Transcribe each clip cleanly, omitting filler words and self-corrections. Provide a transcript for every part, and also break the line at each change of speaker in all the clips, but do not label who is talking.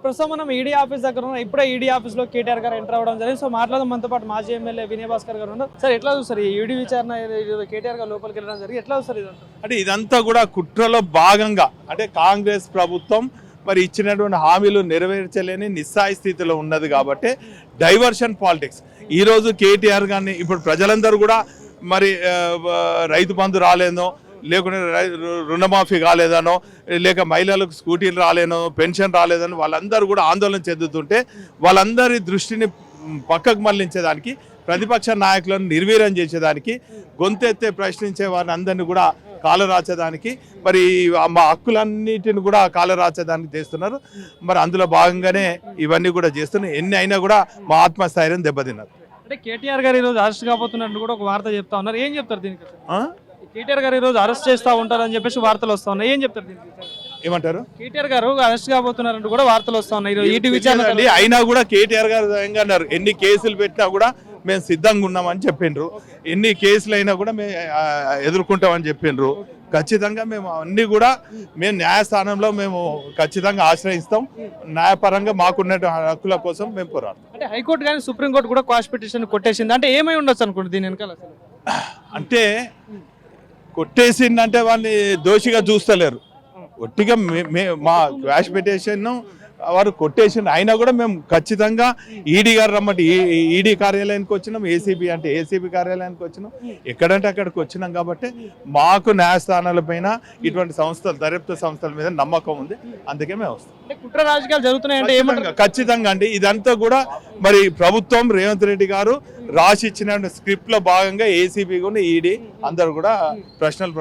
ప్రస్తుతం మనం ED office దగ్గర ఉన్నాం. ఇప్పుడే ఈడీ ఆఫీస్ లో కేటీఆర్ గారు ఎంటర్ అవ్వడం జరిగింది. సో మాట్లాడదాం మనతో పాటు మాజీ ఎమ్మెల్యే వినయ్ భాస్కర్ గారు ఉన్నారు. సార్ ఎట్లా చూస్తారు ఈ ఈడీ విచారణ కేటీఆర్ గారు లోపలికి వెళ్ళడం జరిగింది, ఎట్లా చూస్తారు ఇదంతా?
అంటే ఇదంతా కూడా కుట్రలో భాగంగా అంటే కాంగ్రెస్ ప్రభుత్వం మరి ఇచ్చినటువంటి హామీలు నెరవేర్చలేని నిస్సాయ స్థితిలో ఉన్నది కాబట్టి డైవర్షన్ పాలిటిక్స్. ఈరోజు కేటీఆర్ గారిని ఇప్పుడు ప్రజలందరూ కూడా మరి రైతు బంధు రాలేదో, లేకుంటే రుణమాఫీ కాలేదనో, లేక మహిళలకు స్కూటీలు రాలేనో, పెన్షన్ రాలేదనో వాళ్ళందరూ కూడా ఆందోళన చెందుతుంటే వాళ్ళందరి దృష్టిని పక్కకు మళ్లించేదానికి, ప్రతిపక్ష నాయకులను నిర్వీర్యం చేసేదానికి, గొంతెత్తే ప్రశ్నించే వారిని అందరినీ కూడా కాలరాచేదానికి, మరి మా హక్కులన్నిటిని కూడా కాలరాచేదానికి చేస్తున్నారు. మరి అందులో భాగంగానే ఇవన్నీ కూడా చేస్తున్నారు. ఎన్ని అయినా కూడా మా ఆత్మస్థైర్యం దెబ్బతిన్నారు.
అంటే కేటీఆర్ గారు ఈరోజు అరెస్ట్ కాబోతున్నట్టు కూడా ఒక వార్త చెప్తా ఉన్నారు, ఏం చెప్తారు దీనికి? కేటీఆర్ గారు ఈరోజు అరెస్ట్ చేస్తా ఉంటారని చెప్పేసి వార్తలు వస్తా ఉన్నాయి, ఏం చెప్తారు దీనికి?
ఏమంటారు?
కేటీఆర్ గారు అరెస్ట్ కాబోతున్నారంటూ కూడా వార్తలు వస్తా ఉన్నాయి. ఈటీ విచారణ
అయినా కూడా కేటీఆర్ గారు అన్నారు ఎన్ని కేసులు పెట్టినా కూడా మేము సిద్ధంగా ఉన్నామని చెప్పిండ్రు. ఎన్ని కేసులు అయినా కూడా మేము ఎదుర్కొంటామని చెప్పిండ్రు. ఖచ్చితంగా మేము అన్ని కూడా మేము న్యాయస్థానంలో మేము ఖచ్చితంగా ఆశ్రయిస్తాం. న్యాయపరంగా మాకున్న హక్కుల కోసం మేము పోరాడతాం.
అంటే హైకోర్టు కానీ సుప్రీంకోర్టు కూడా క్వాష్ పిటిషన్ కొట్టేసింది, అంటే ఏమై ఉండొచ్చు అనుకోండి దీని వెనకాల?
అంటే కొట్టేసిందంటే వాళ్ళని దోషిగా చూస్తలేరు. ఒట్టిగా మా క్వాష్ పిటిషన్ వారు కొట్టేసింది అయినా కూడా మేము ఖచ్చితంగా ఈడీ గారు రమ్మంటే ఈడీ కార్యాలయానికి వచ్చినాం, ఏసీబీ అంటే ఏసీబీ కార్యాలయానికి వచ్చినాం, ఎక్కడంటే అక్కడికి వచ్చినాం. కాబట్టి మాకు న్యాయస్థానాలపైన ఇటువంటి సంస్థలు, దర్యాప్తు సంస్థల మీద నమ్మకం ఉంది, అందుకే మేము వస్తాం.
కుట్ర రాజకీయాలు జరుగుతున్నాయంటే ఏమంటారు?
ఖచ్చితంగా అండి. ఇదంతా కూడా మరి ప్రభుత్వం రేవంత్ రెడ్డి గారు రాసి ఇచ్చిన స్క్రిప్ట్ లో భాగంగా ఏసీబీ కూడా ఈడీ అందరూ కూడా ప్రశ్నలు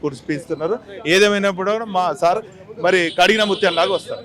కురిపిస్తున్నారు. ఏదేమైనప్పుడు మా సార్ మరి కడిగిన ముత్యంలాగా వస్తారు.